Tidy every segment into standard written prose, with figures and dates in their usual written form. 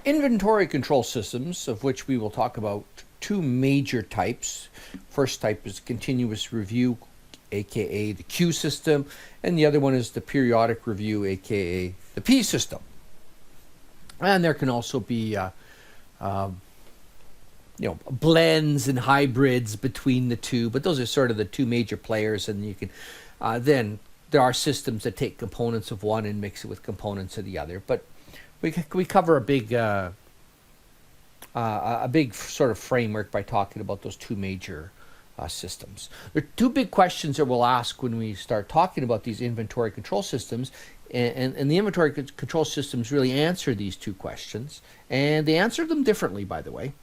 Inventory control systems, of which we will talk about two major types. First type is continuous review, aka the Q system, and the other one is the periodic review, aka the P system. And there can also be blends and hybrids between the two, but those are sort of the two major players. And you can then there are systems that take components of one and mix it with components of the other. But we cover a big sort of framework by talking about those two major systems. There are two big questions that we'll ask when we start talking about these inventory control systems, and the inventory control systems really answer these two questions, and they answer them differently, by the way.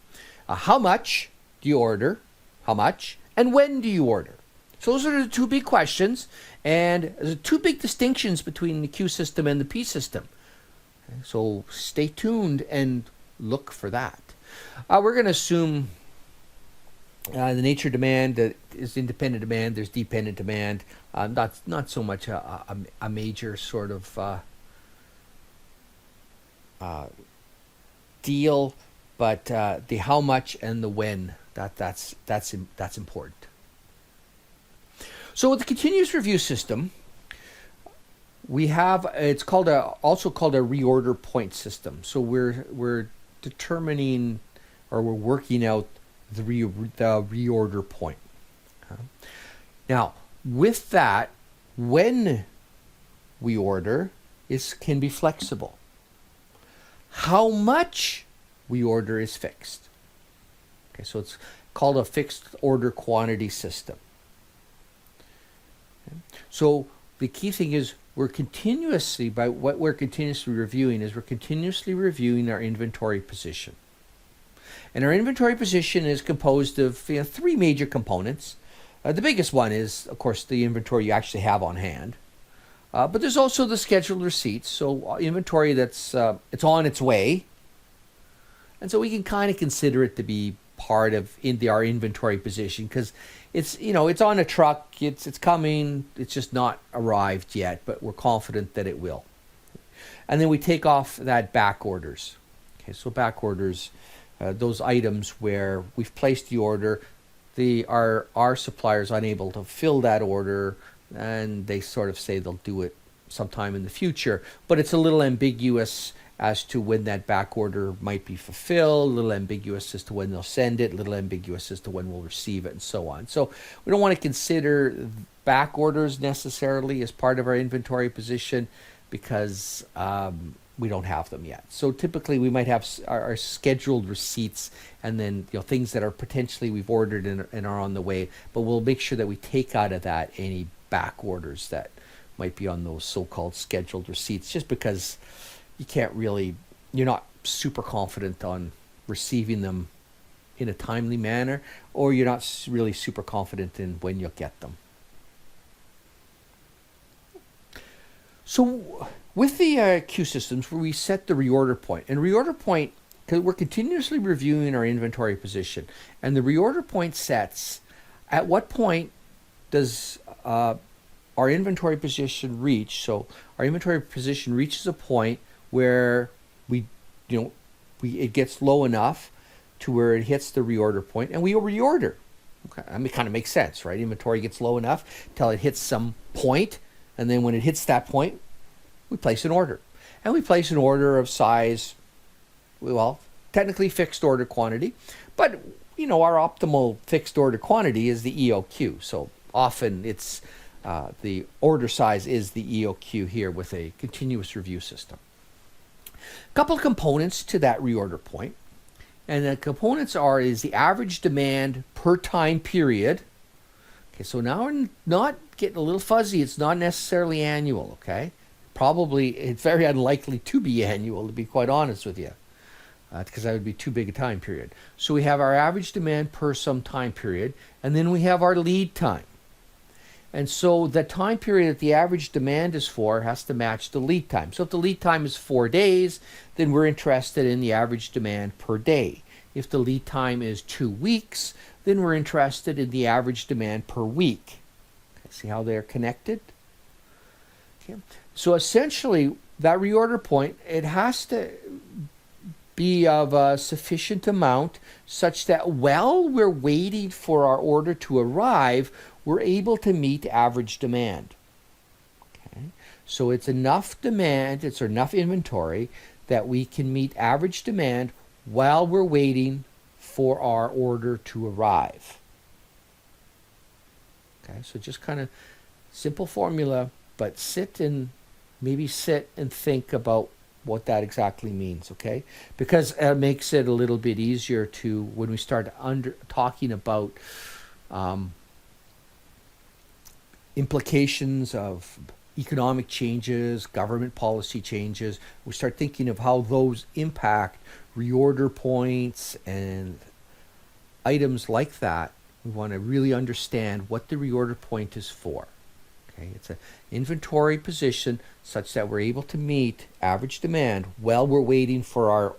How much do you order? How much? And when do you order? So those are the two big questions, and there's two big distinctions between the Q system and the P system. So stay tuned and look for that. We're going to assume the nature of demand is independent demand. There's dependent demand. Not so much a major sort of deal, but the how much and the when, that's important. So with the continuous review system, we have it's also called a reorder point system. So we're determining, or we're working out the reorder point. Now, with that, when we order can be flexible. How much we order is fixed. Okay, so it's called a fixed order quantity system. Okay. So the key thing is we're continuously reviewing our inventory position. And our inventory position is composed of three major components. The biggest one is, of course, the inventory you actually have on hand. But there's also the scheduled receipts, so inventory that's it's on its way. And so we can kind of consider it to be part of our inventory position, because it's on a truck, it's coming, it's just not arrived yet, but we're confident that it will. And then we take off that back orders. Okay, so back orders, those items where we've placed the order, our supplier's unable to fill that order, and they sort of say they'll do it sometime in the future, but it's a little ambiguous as to when that back order might be fulfilled, a little ambiguous as to when they'll send it, a little ambiguous as to when we'll receive it, and so on. So we don't want to consider back orders necessarily as part of our inventory position, because we don't have them yet. So typically we might have our scheduled receipts, and then things that are potentially we've ordered and are on the way, but we'll make sure that we take out of that any back orders that might be on those so-called scheduled receipts, just because you're not super confident on receiving them in a timely manner, or you're not really super confident in when you'll get them. So with the Q systems, we set the reorder point. And reorder point, because we're continuously reviewing our inventory position, and the reorder point sets at what point does our inventory position reach. So our inventory position reaches a point where it gets low enough to where it hits the reorder point, and we reorder. Okay, I mean, it kind of makes sense, right? Inventory gets low enough till it hits some point, and then when it hits that point, we place an order. And we place an order of size, technically fixed order quantity, but our optimal fixed order quantity is the EOQ. So often it's the order size is the EOQ here with a continuous review system. A couple of components to that reorder point, and the components is the average demand per time period. Okay, so now we're not getting a little fuzzy. It's not necessarily annual, okay? Probably it's very unlikely to be annual, to be quite honest with you, because that would be too big a time period. So we have our average demand per some time period, and then we have our lead time. And so the time period that the average demand is for has to match the lead time. So if the lead time is 4 days, then we're interested in the average demand per day. If the lead time is 2 weeks, then we're interested in the average demand per week. Okay, see how they're connected? Okay. So essentially, that reorder point, it has to be of a sufficient amount such that while we're waiting for our order to arrive, we're able to meet average demand. Okay? So it's enough demand, it's enough inventory that we can meet average demand while we're waiting for our order to arrive. Okay, so just kind of simple formula, but maybe sit and think about what that exactly means, okay? Because it makes it a little bit easier to, when we start talking about implications of economic changes, government policy changes, we start thinking of how those impact reorder points and items like that. We want to really understand what the reorder point is for. Okay, it's an inventory position such that we're able to meet average demand while we're waiting for our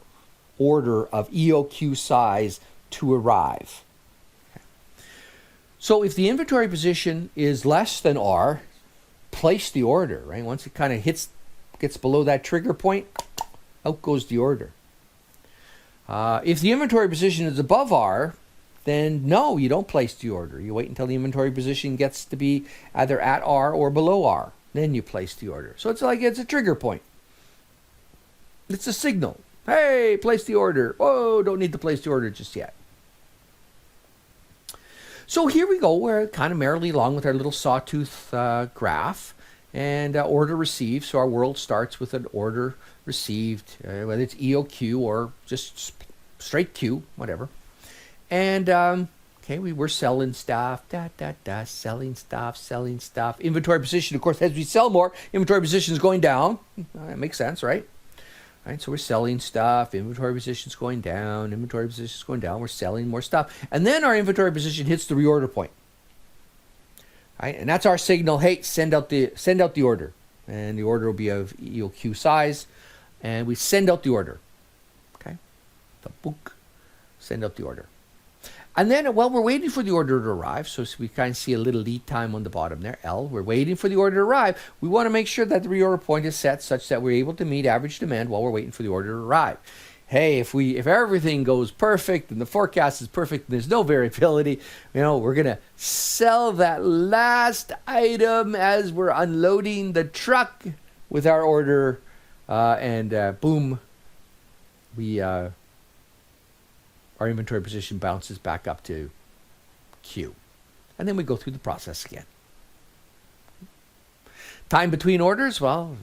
order of EOQ size to arrive. Okay. So if the inventory position is less than R, place the order, right? Once it kind of gets below that trigger point, out goes the order. If the inventory position is above R, then no, you don't place the order. You wait until the inventory position gets to be either at R or below R. Then you place the order. So it's a trigger point. It's a signal. Hey, place the order. Oh, don't need to place the order just yet. So here we go. We're kind of merrily along with our little sawtooth graph and order received. So our world starts with an order received, whether it's EOQ or just straight Q, whatever. And, okay, we were selling stuff, selling stuff. Inventory position, of course, as we sell more, inventory position is going down. That makes sense, right? Right, so we're selling stuff, inventory position is going down, inventory position is going down, we're selling more stuff. And then our inventory position hits the reorder point. Right, and that's our signal, hey, send out the order. And the order will be of EOQ size. And we send out the order. Okay, the book, send out the order. And then while we're waiting for the order to arrive, so we kind of see a little lead time on the bottom there, L, we're waiting for the order to arrive. We want to make sure that the reorder point is set such that we're able to meet average demand while we're waiting for the order to arrive. Hey, if everything goes perfect and the forecast is perfect and there's no variability, we're going to sell that last item as we're unloading the truck with our order, and boom, our inventory position bounces back up to Q. And then we go through the process again. Time between orders, well,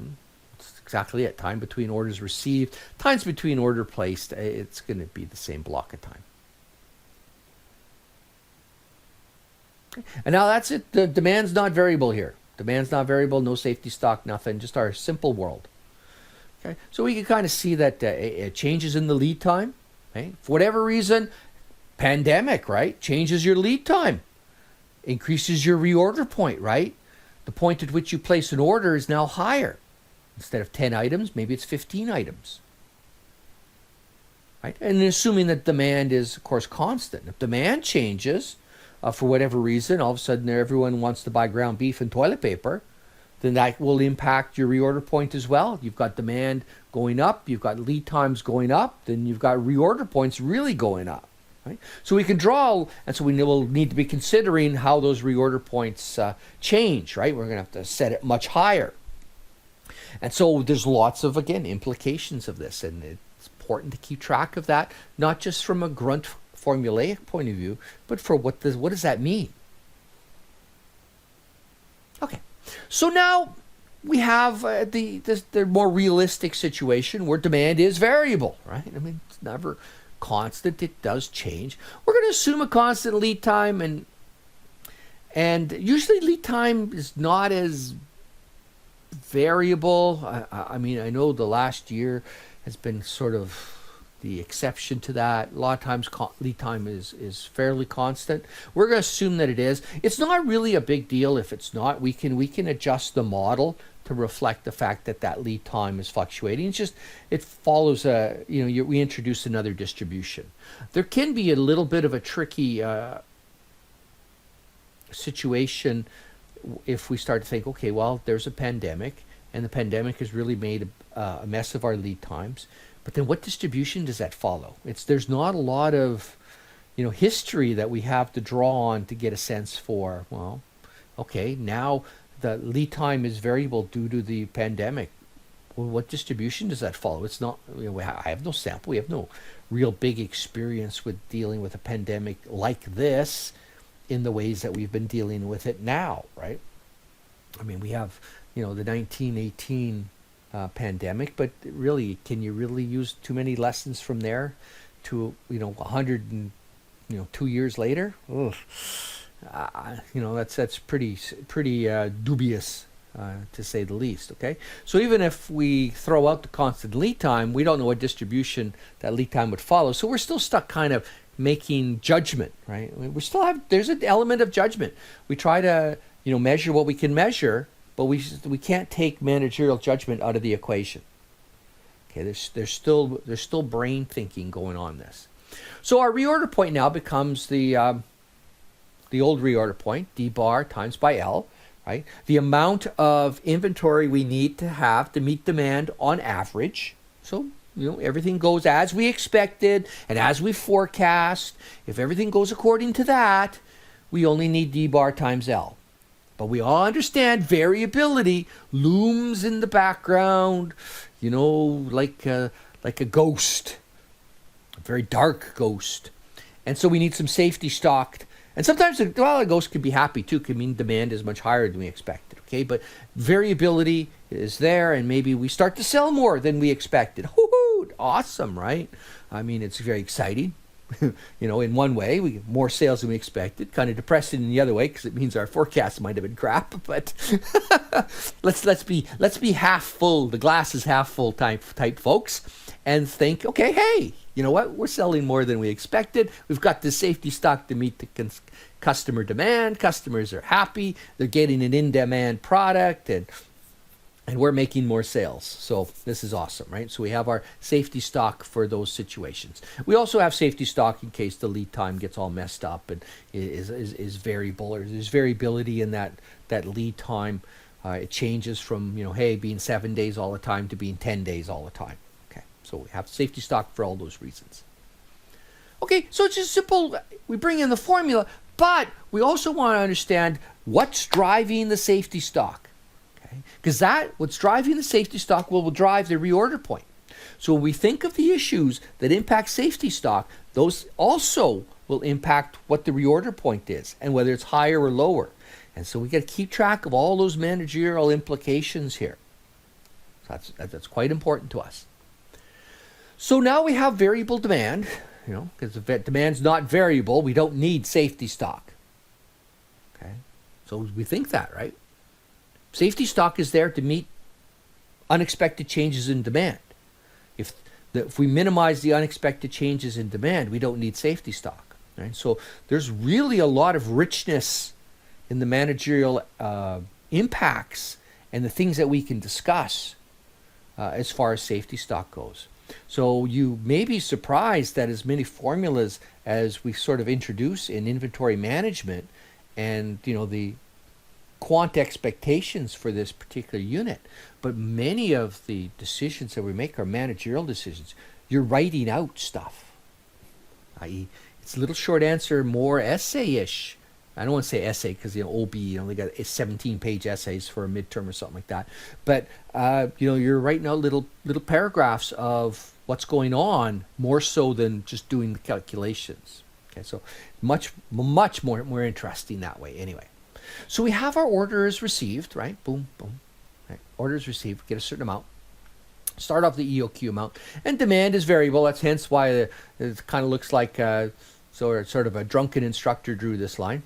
that's exactly it. Time between orders received, times between order placed, it's going to be the same block of time. Okay. And now that's it. The demand's not variable here. Demand's not variable, no safety stock, nothing, just our simple world. Okay. So we can kind of see that it changes in the lead time. Okay. For whatever reason, pandemic, right, changes your lead time, increases your reorder point, right? The point at which you place an order is now higher. Instead of 10 items, maybe it's 15 items. Right? And assuming that demand is, of course, constant. If demand changes, for whatever reason, all of a sudden everyone wants to buy ground beef and toilet paper, then that will impact your reorder point as well. You've got demand going up, you've got lead times going up, then you've got reorder points really going up. Right? So we can draw, and so we will need to be considering how those reorder points change, right? We're going to have to set it much higher. And so there's lots of, again, implications of this, and it's important to keep track of that, not just from a grunt formulaic point of view, but for what does that mean? Okay. So now we have the more realistic situation where demand is variable, right? I mean, it's never constant. It does change. We're going to assume a constant lead time, and usually lead time is not as variable. I mean, I know the last year has been sort of the exception to that. A lot of times lead time is fairly constant. We're going to assume that it is. It's not really a big deal if it's not. We can adjust the model to reflect the fact that lead time is fluctuating. It's just, it follows we introduce another distribution. There can be a little bit of a tricky situation if we start to think, okay, well, there's a pandemic, and the pandemic has really made a mess of our lead times. But then what distribution does that follow? There's not a lot of, history that we have to draw on to get a sense for, well, okay, now the lead time is variable due to the pandemic. Well, what distribution does that follow? It's not, I have no sample. We have no real big experience with dealing with a pandemic like this in the ways that we've been dealing with it now, right? I mean, we have, the 1918 pandemic, but really, can you really use too many lessons from there to, 2 years later? Ugh. That's pretty dubious, to say the least. Okay, so even if we throw out the constant lead time, we don't know what distribution that lead time would follow. So we're still stuck kind of making judgment, right? There's an element of judgment. We try to measure what we can measure, but we can't take managerial judgment out of the equation. Okay, there's still brain thinking going on this. So our reorder point now becomes the old reorder point, D bar times by L, right? The amount of inventory we need to have to meet demand on average. So, everything goes as we expected and as we forecast. If everything goes according to that, we only need D bar times L. But we all understand variability looms in the background, like a ghost, a very dark ghost. And so we need some safety stock. And sometimes a ghost could be happy too, could mean demand is much higher than we expected, okay? But variability is there, and maybe we start to sell more than we expected. Woohoo! Awesome, right? I mean, it's very exciting. In one way, we get more sales than we expected. Kind of depressing in the other way because it means our forecast might have been crap. But let's be half full. The glass is half full type folks, and think, okay, hey, you know what? We're selling more than we expected. We've got the safety stock to meet the customer demand. Customers are happy. They're getting an in-demand product, and we're making more sales. So this is awesome, right? So we have our safety stock for those situations. We also have safety stock in case the lead time gets all messed up and is variable, or there's variability in that lead time. It changes from, being 7 days all the time to being 10 days all the time. Okay, so we have safety stock for all those reasons. Okay, so it's just simple. We bring in the formula, but we also want to understand what's driving the safety stock. Because what's driving the safety stock will drive the reorder point. So when we think of the issues that impact safety stock, those also will impact what the reorder point is and whether it's higher or lower. And so we got to keep track of all those managerial implications here. So that's quite important to us. So now we have variable demand, because if demand's not variable, we don't need safety stock. Okay, so we think that, right? Safety stock is there to meet unexpected changes in demand. If we minimize the unexpected changes in demand, we don't need safety stock. Right? So there's really a lot of richness in the managerial impacts and the things that we can discuss as far as safety stock goes. So you may be surprised that as many formulas as we sort of introduce in inventory management and the quant expectations for this particular unit, but many of the decisions that we make are managerial decisions. You're writing out stuff, i.e. it's a little short answer, more essay-ish. I don't want to say essay because OB, they got 17-page essays for a midterm or something like that. But you're writing out little paragraphs of what's going on, more so than just doing the calculations. Okay, so much more interesting that way. Anyway. So we have our orders received, right? Boom, boom. Right. Orders received, get a certain amount. Start off the EOQ amount. And demand is variable. That's hence why it kind of looks like sort of a drunken instructor drew this line.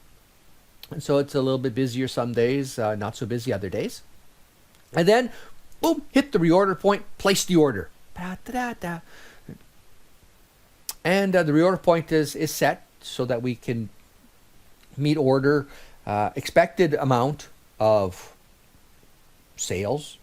And so it's a little bit busier some days, not so busy other days. And then, boom, hit the reorder point, place the order. Da-da-da-da. And the reorder point is set so that we can meet order expected amount of sales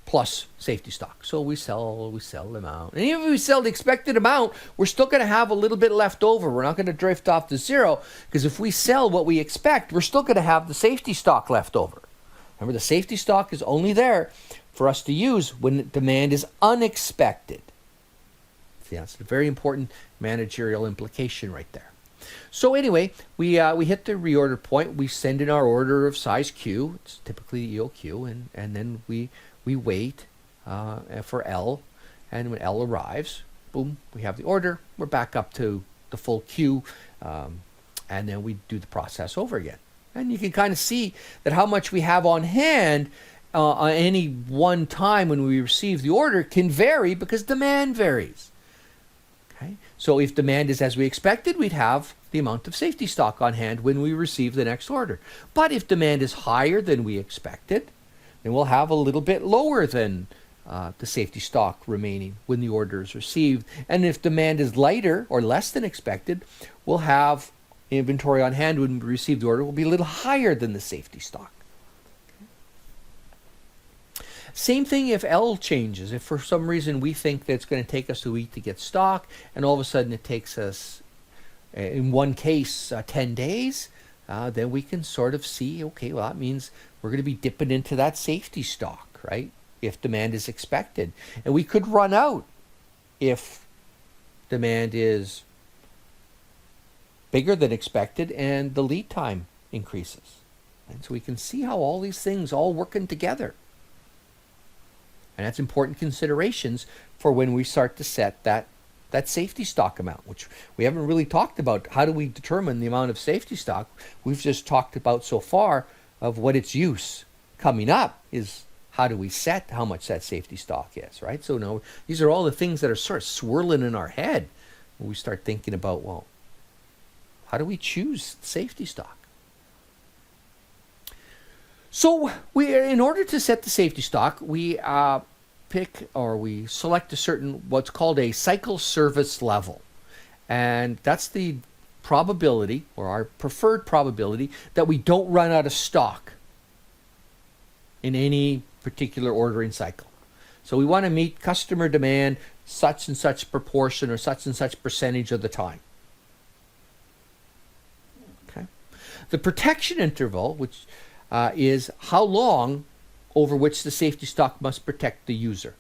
plus safety stock. So we sell them out. And even if we sell the expected amount, we're still going to have a little bit left over. We're not going to drift off to zero, because if we sell what we expect, we're still going to have the safety stock left over. Remember, the safety stock is only there for us to use when demand is unexpected. That's a very important managerial implication right there. So anyway, we hit the reorder point. We send in our order of size Q. It's typically EOQ, and then we wait for L, and when L arrives, boom, we have the order. We're back up to the full Q, and then we do the process over again. And you can kind of see that how much we have on hand on any one time when we receive the order can vary because demand varies. Okay? So if demand is as we expected, we'd have the amount of safety stock on hand when we receive the next order. But if demand is higher than we expected, then we'll have a little bit lower than the safety stock remaining when the order is received. And if demand is lighter or less than expected, we'll have inventory on hand when we receive the order will be a little higher than the safety stock. Same thing if L changes. If for some reason we think that it's going to take us a week to get stock, and all of a sudden it takes us, in one case, 10 days, then we can sort of see, okay, well, that means we're going to be dipping into that safety stock, right? If demand is expected. And we could run out if demand is bigger than expected and the lead time increases. And so we can see how all these things all working together. And that's important considerations for when we start to set that safety stock amount, which we haven't really talked about. How do we determine the amount of safety stock? We've just talked about so far of what its use. Coming up is how do we set how much that safety stock is, right? So now these are all the things that are sort of swirling in our head when we start thinking about, well, how do we choose safety stock? So in order to set the safety stock, we pick or we select a certain what's called a cycle service level. And that's the probability, or our preferred probability, that we don't run out of stock in any particular ordering cycle. So we want to meet customer demand such and such proportion or such and such percentage of the time. Okay. The protection interval, which is how long over which the safety stock must protect the user.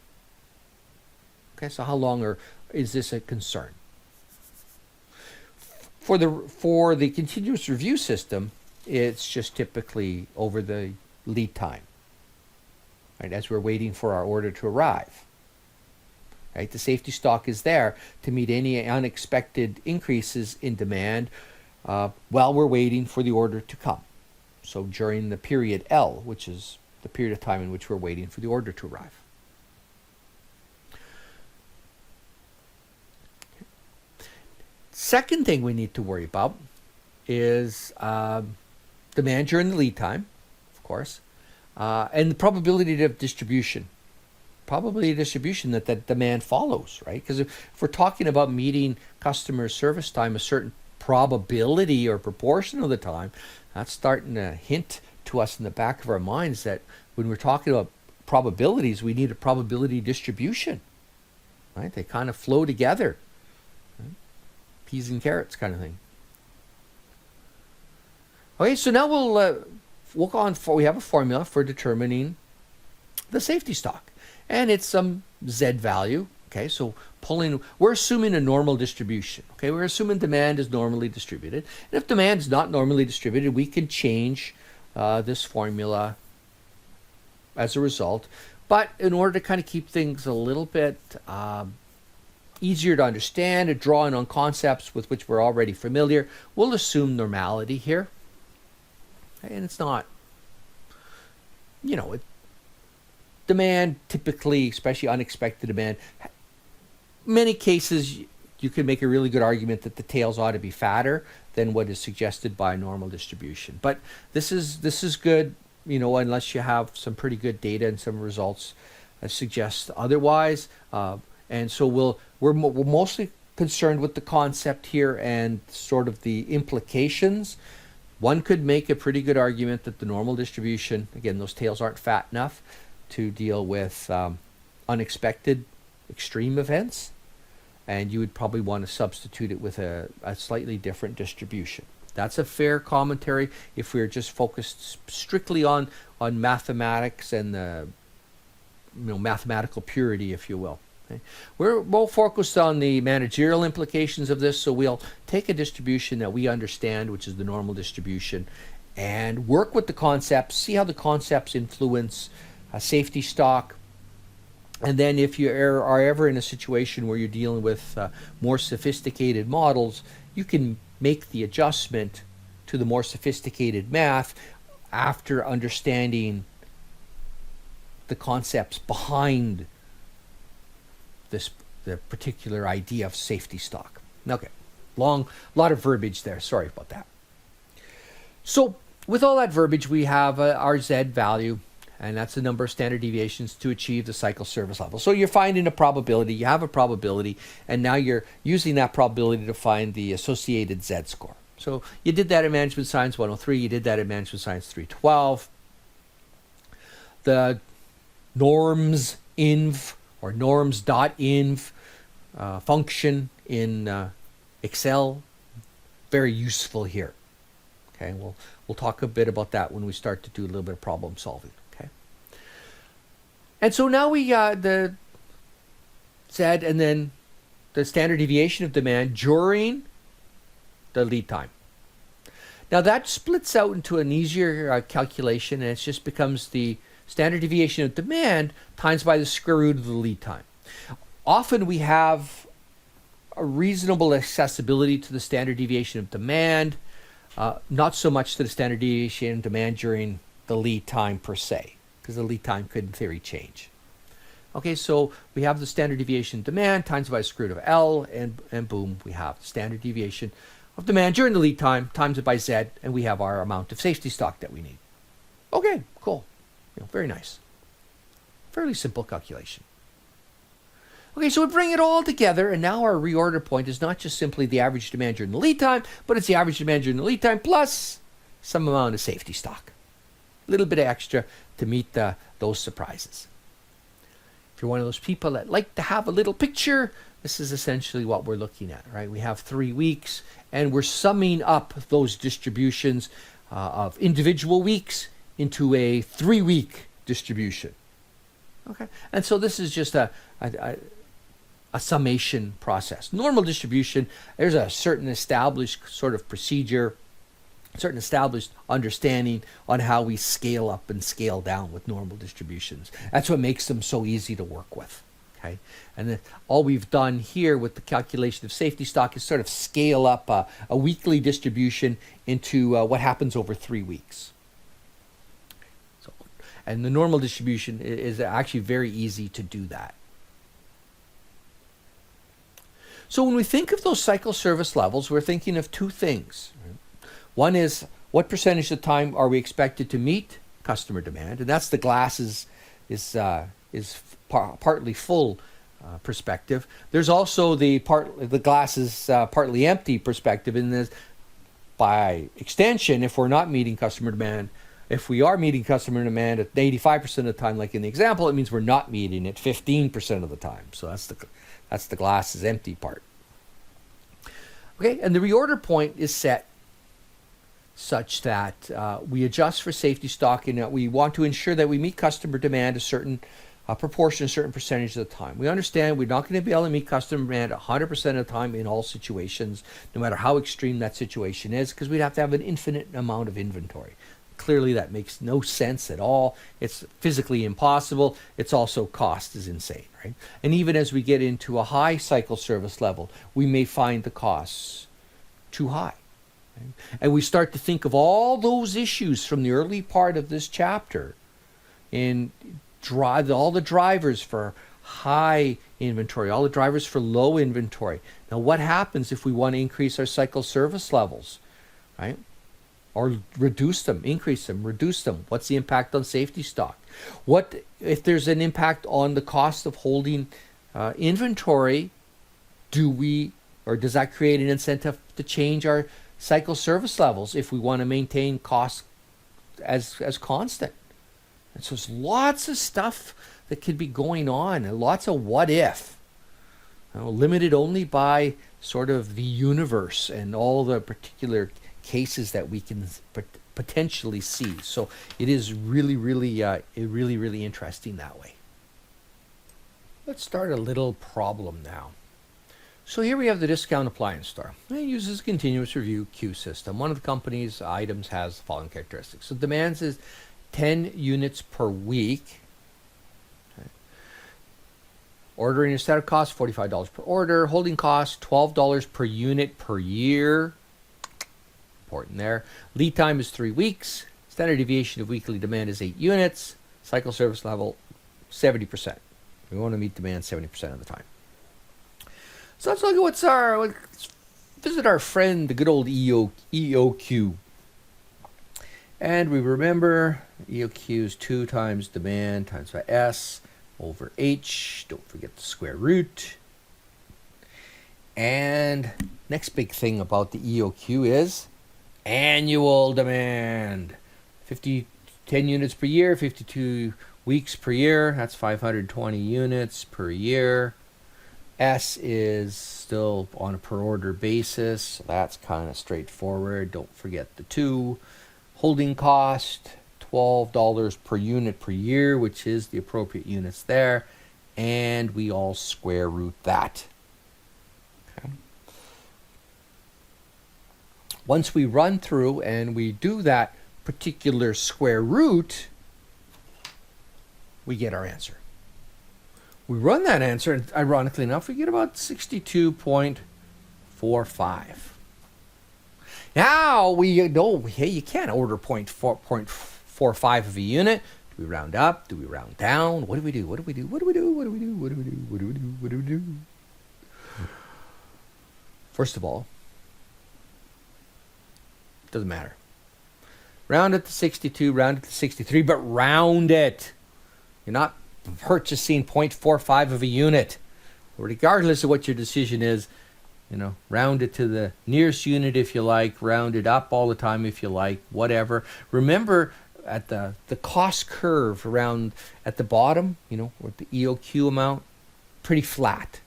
Okay, so how long is this a concern? For the continuous review system, it's just typically over the lead time, right? As we're waiting for our order to arrive, right? The safety stock is there to meet any unexpected increases in demand while we're waiting for the order to come. So during the period L, which is the period of time in which we're waiting for the order to arrive. Second thing we need to worry about is demand during the lead time, of course, and the probability of distribution. Probability of distribution that demand follows, right? Because if we're talking about meeting customer service time a certain probability or proportion of the time, that's starting to hint to us in the back of our minds that when we're talking about probabilities, we need a probability distribution, right? They kind of flow together, right? Peas and carrots kind of thing. Okay, so now we have a formula for determining the safety stock, and it's some Z value. Okay, so we're assuming a normal distribution. Okay, we're assuming demand is normally distributed. And if demand is not normally distributed, we can change this formula as a result. But in order to kind of keep things a little bit easier to understand and drawing on concepts with which we're already familiar, we'll assume normality here. Okay, and it's not, demand typically, especially unexpected demand, many cases you can make a really good argument that the tails ought to be fatter than what is suggested by normal distribution. But this is good, unless you have some pretty good data and some results that suggest otherwise. And so we're mostly concerned with the concept here and sort of the implications. One could make a pretty good argument that the normal distribution, again, those tails aren't fat enough to deal with unexpected extreme events, and you would probably want to substitute it with a slightly different distribution. That's a fair commentary if we're just focused strictly on mathematics and the mathematical purity, if you will. Okay? We're more focused on the managerial implications of this, so we'll take a distribution that we understand, which is the normal distribution, and work with the concepts, see how the concepts influence safety stock. And then if you are ever in a situation where you're dealing with more sophisticated models, you can make the adjustment to the more sophisticated math after understanding the concepts behind the particular idea of safety stock. Okay, lot of verbiage there. Sorry about that. So with all that verbiage, we have our Z value, and that's the number of standard deviations to achieve the cycle service level. So you're finding a probability, you have a probability, and now you're using that probability to find the associated Z score. So you did that in Management Science 103, you did that in Management Science 312. The norms inv or norms.inv function in Excel, very useful here. Okay, we'll talk a bit about that when we start to do a little bit of problem solving. Okay, and so now we got the Z and then the standard deviation of demand during the lead time. Now that splits out into an easier calculation, and it just becomes the standard deviation of demand times by the square root of the lead time. Often we have a reasonable accessibility to the standard deviation of demand, not so much to the standard deviation of demand during the lead time per se, because the lead time could in theory change. Okay, so we have the standard deviation of demand times by the square root of L, and boom, we have the standard deviation of demand during the lead time times it by Z, and we have our amount of safety stock that we need. Okay, cool. Very nice. Fairly simple calculation. Okay, so we bring it all together, and now our reorder point is not just simply the average demand during the lead time, but it's the average demand during the lead time plus some amount of safety stock. A little bit extra to meet those surprises. If you're one of those people that like to have a little picture, this is essentially what we're looking at, right? We have 3 weeks, and we're summing up those distributions of individual weeks into a 3-week distribution. Okay, and so this is just a summation process. Normal distribution, there's a certain established sort of procedure, certain established understanding on how we scale up and scale down with normal distributions. That's what makes them so easy to work with. Okay, and then all we've done here with the calculation of safety stock is sort of scale up a weekly distribution into what happens over 3 weeks. And the normal distribution is actually very easy to do that. So when we think of those cycle service levels, we're thinking of 2 things. One is what percentage of the time are we expected to meet customer demand, and that's the glass is partly full perspective. There's also the glass is partly empty perspective. In this, by extension, if we're not meeting customer demand. If we are meeting customer demand at 85% of the time, like in the example, it means we're not meeting it 15% of the time. So that's the glass is empty part. Okay, and the reorder point is set such that we adjust for safety stock, and we want to ensure that we meet customer demand a certain proportion, a certain percentage of the time. We understand we're not going to be able to meet customer demand 100% of the time in all situations, no matter how extreme that situation is, because we'd have to have an infinite amount of inventory. Clearly, that makes no sense at all. It's physically impossible. It's also cost is insane, right? And even as we get into a high cycle service level, we may find the costs too high. Right? And we start to think of all those issues from the early part of this chapter and all the drivers for high inventory, all the drivers for low inventory. Now, what happens if we want to increase our cycle service levels, right? Or reduce them, increase them, reduce them? What's the impact on safety stock? What if there's an impact on the cost of holding inventory? Does that create an incentive to change our cycle service levels if we want to maintain costs as constant? And so there's lots of stuff that could be going on, and lots of what if, limited only by sort of the universe and all the particular cases that we can potentially see. So it is really interesting that way. Let's start a little problem now. So here we have the discount appliance store. It uses a continuous review queue system. One of the company's items has the following characteristics. So demands is 10 units per week. Okay. Ordering and setup cost, $45 per order. Holding cost, $12 per unit per year. Important there. Lead time is 3 weeks. Standard deviation of weekly demand is 8 units. Cycle service level, 70%. We want to meet demand 70% of the time. So let's look at let's visit our friend, the good old EOQ. And we remember EOQ is 2 times demand times by S over H. Don't forget the square root. And next big thing about the EOQ is annual demand. 10 units per year, 52 weeks per year. That's 520 units per year. S is still on a per order basis, so that's kind of straightforward. Don't forget the 2. Holding cost, $12 per unit per year, which is the appropriate units there. And we all square root that. Okay. Once we run through and we do that particular square root, we get our answer. We run that answer, and ironically enough, we get about 62.45. Now we know, hey, you can't order 0.45 of a unit. Do we round up? Do we round down? What do we do? What do we do? What do we do? What do we do? What do we do? What do we do? What do we do? First of all, doesn't matter. Round it to 62, round it to 63, but round it. You're not purchasing 0.45 of a unit. Regardless of what your decision is, round it to the nearest unit if you like, round it up all the time if you like, whatever. Remember, at the cost curve around at the bottom, with the EOQ amount, pretty flat.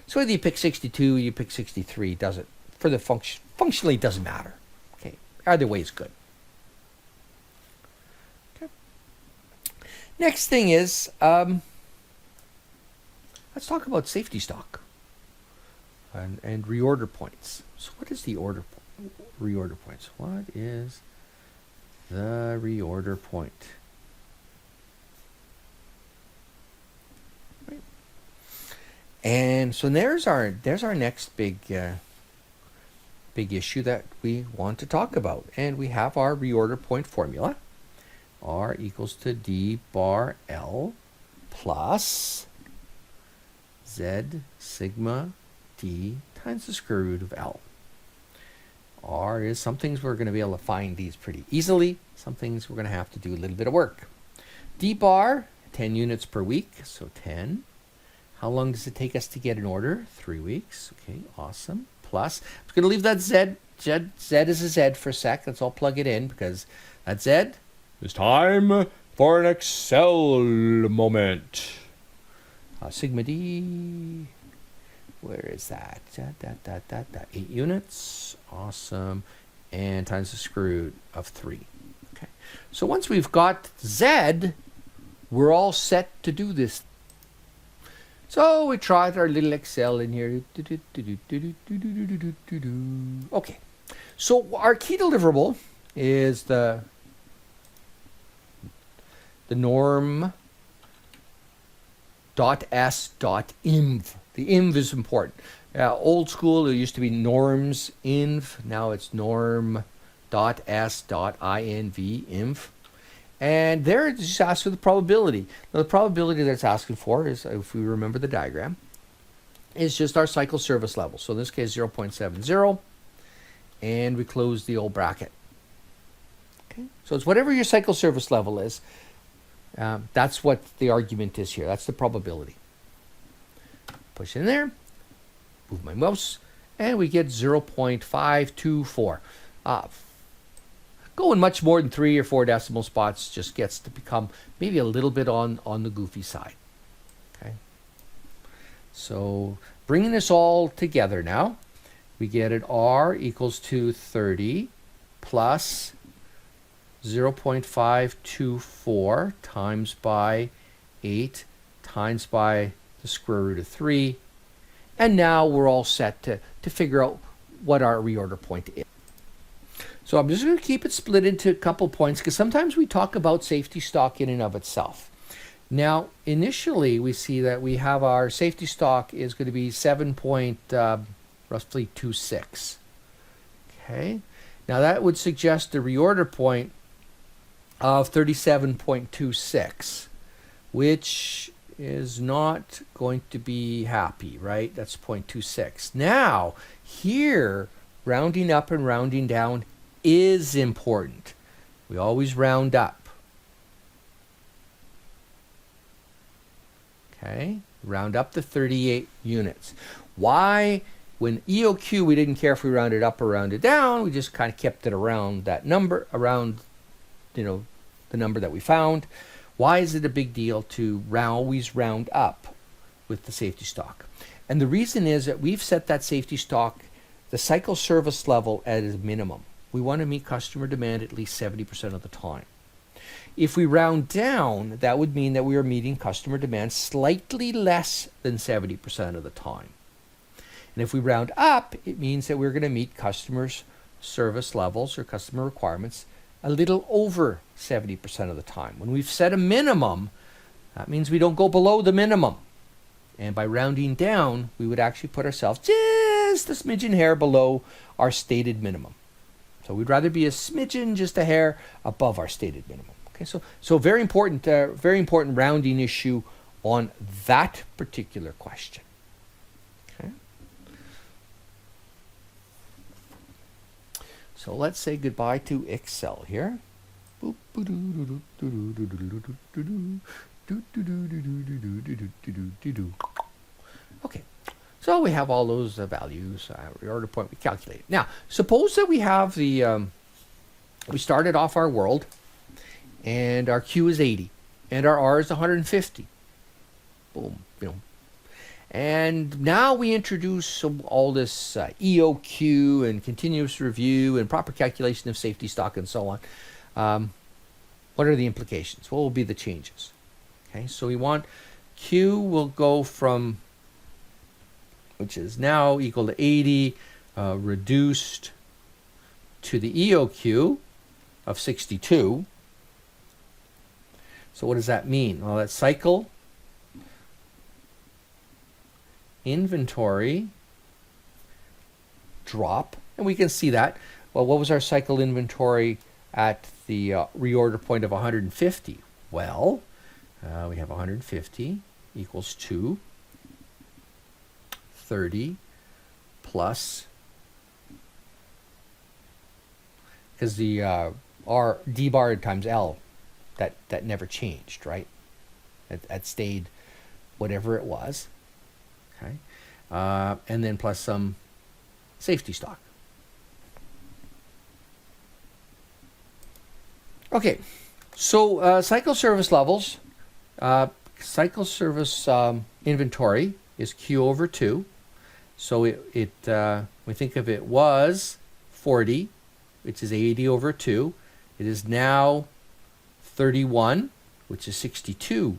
So whether you pick 62, you pick 63, doesn't, for the functionally it doesn't matter. Okay, either way is good. Next thing is, let's talk about safety stock and reorder points. So what is the reorder points? What is the reorder point? Right. And so there's our next big issue that we want to talk about, and we have our reorder point formula. R equals to D bar L plus Z sigma D times the square root of L. R is some things we're going to be able to find these pretty easily. Some things we're going to have to do a little bit of work. D bar, 10 units per week, so 10. How long does it take us to get an order? 3 weeks. Okay, awesome. Plus, I'm going to leave that Z is a Z for a sec. Let's all plug it in because that Z, it's time for an Excel moment. Sigma D, where is that? 8 units, awesome, and times the square root of 3. Okay, so once we've got Z, we're all set to do this. So we tried our little Excel in here. Okay, so our key deliverable is the norm .s.inv. The inv is important. Old school, it used to be norms inv. Now it's norm .s.inv, inv. And there it just asks for the probability. Now the probability that it's asking for is, if we remember the diagram, is just our cycle service level. So in this case, 0.70. And we close the old bracket. Okay. So it's whatever your cycle service level is. That's what the argument is here. That's the probability. Push in there, move my mouse, and we get 0.524. Going much more than 3 or 4 decimal spots just gets to become maybe a little bit on the goofy side. Okay. So bringing this all together now, we get it R equals to 30 plus 0.524 times by 8 times by the square root of 3. And now we're all set to figure out what our reorder point is. So I'm just going to keep it split into a couple points because sometimes we talk about safety stock in and of itself. Now, initially, we see that we have our safety stock is going to be 7.26. Okay. Now, that would suggest a reorder point of 37.26, which is not going to be happy, right? That's 0.26. Now, here, rounding up and rounding down is important. We always round up. Okay, round up to 38 units. Why? When EOQ, we didn't care if we rounded up or rounded down. We just kind of kept it around that number, around, the number that we found. Why is it a big deal to always round up with the safety stock? And the reason is that we've set that safety stock, the cycle service level, at a minimum. We want to meet customer demand at least 70% of the time. If we round down, that would mean that we are meeting customer demand slightly less than 70% of the time. And if we round up, it means that we're going to meet customers' service levels or customer requirements a little over 70% of the time. When we've set a minimum, that means we don't go below the minimum. And by rounding down, we would actually put ourselves just a smidgen hair below our stated minimum. So we'd rather be a smidgen, just a hair above our stated minimum. Okay, so very important rounding issue on that particular question. Okay. So let's say goodbye to Excel here. Okay, so we have all those values, reorder point we calculated. Now, suppose that we have we started off our world, and our Q is 80, and our R is 150. Boom, And now we introduce all this EOQ and continuous review and proper calculation of safety stock and so on. What are the implications? What will be the changes? Okay, so we want Q will go from, which is now equal to 80, reduced to the EOQ of 62. So what does that mean? Well, that cycle inventory drop, and we can see that. Well, what was our cycle inventory at the reorder point of 150? Well, we have 150 equals 2, 30 plus, because the R D bar times L, that never changed, right? That stayed whatever it was. Okay, and then plus some safety stock. Okay, so cycle service levels, cycle service inventory is Q over 2. So we think of it was 40, which is 80 over 2. It is now 31, which is 62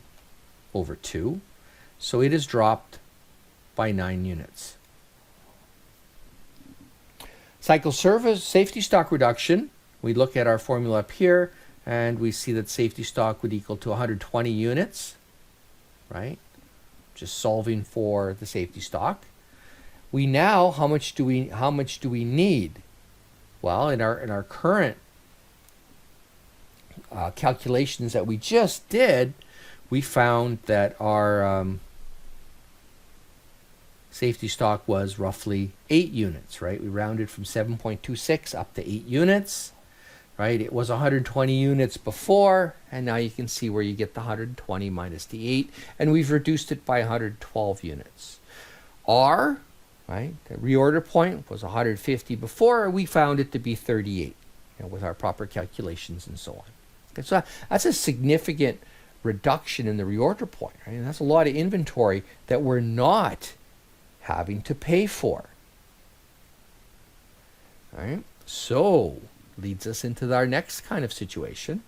over 2. So it has dropped by 9 units. Cycle service safety stock reduction, we look at our formula up here, and we see that safety stock would equal to 120 units, right? Just solving for the safety stock. We now, how much do we need? Well, in our current calculations that we just did, we found that our safety stock was roughly 8 units, right? We rounded from 7.26 up to 8 units, right? It was 120 units before, and now you can see where you get the 120 minus the 8, and we've reduced it by 112 units. R, right, the reorder point was 150 before, we found it to be 38, with our proper calculations and so on. Okay, so that's a significant reduction in the reorder point, right? And that's a lot of inventory that we're not having to pay for. All right, so leads us into our next kind of situation.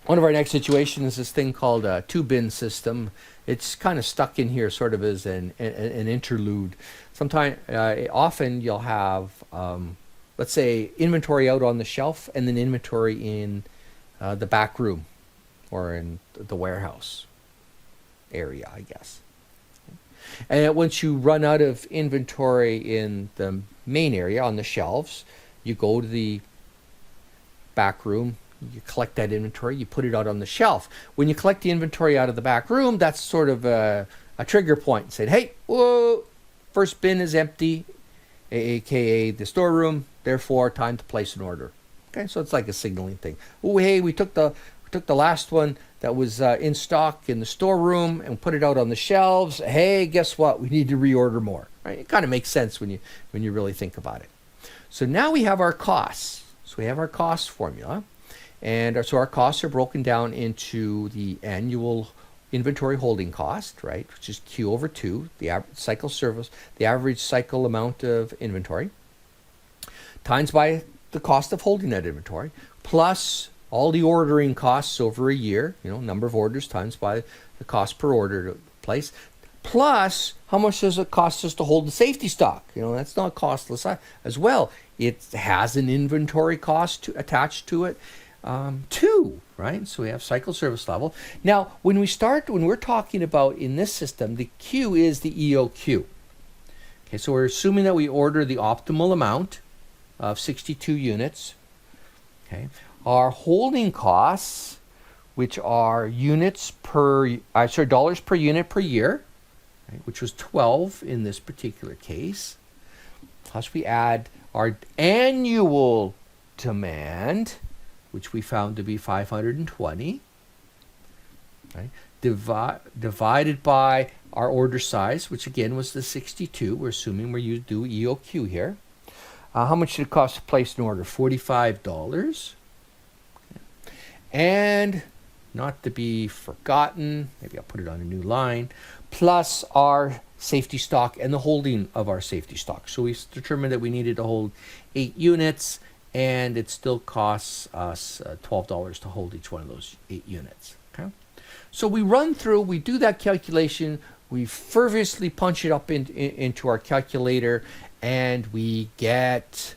One of our next situations is this thing called a two-bin system. It's kind of stuck in here sort of as an interlude. Sometimes, often you'll have, let's say, inventory out on the shelf and then inventory in the back room or in the warehouse area, I guess. And once you run out of inventory in the main area on the shelves, you go to the back room, you collect that inventory, you put it out on the shelf. When you collect the inventory out of the back room, that's sort of a trigger point. Saying, hey, whoa, first bin is empty, aka the storeroom, therefore time to place an order. Okay, so it's like a signaling thing. Oh, hey, we took the last one that was in stock in the storeroom and put it out on the shelves. Hey, guess what? We need to reorder more. Right? It kind of makes sense when you really think about it. So now we have our costs. So we have our cost formula. And so our costs are broken down into the annual inventory holding cost, right, which is Q over 2, the average cycle service, the average cycle amount of inventory, times by the cost of holding that inventory, plus all the ordering costs over a year, number of orders times by the cost per order place, plus how much does it cost us to hold the safety stock? That's not costless as well. It has an inventory cost attached to it. Too, right? So we have cycle service level. Now, when we're talking about in this system, the Q is the EOQ. Okay, so we're assuming that we order the optimal amount of 62 units. Okay, our holding costs, which are dollars per unit per year, right, which was 12 in this particular case. Plus we add our annual demand, which we found to be 520, right? Divided by our order size, which again was the 62. We're assuming we do EOQ here. How much did it cost to place an order? $45. Okay. And not to be forgotten, maybe I'll put it on a new line, plus our safety stock and the holding of our safety stock. So we determined that we needed to hold 8 units, and it still costs us $12 to hold each one of those 8 units. Okay, so we do that calculation, we fervently punch it up into our calculator, and we get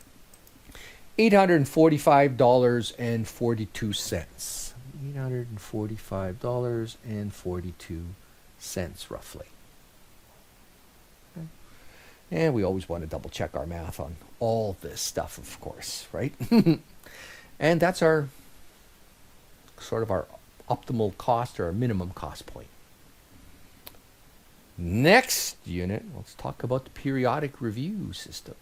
$845.42. $845.42 roughly. And we always want to double check our math on all this stuff, of course, right? And that's our optimal cost or our minimum cost point. Next unit, let's talk about the periodic review system.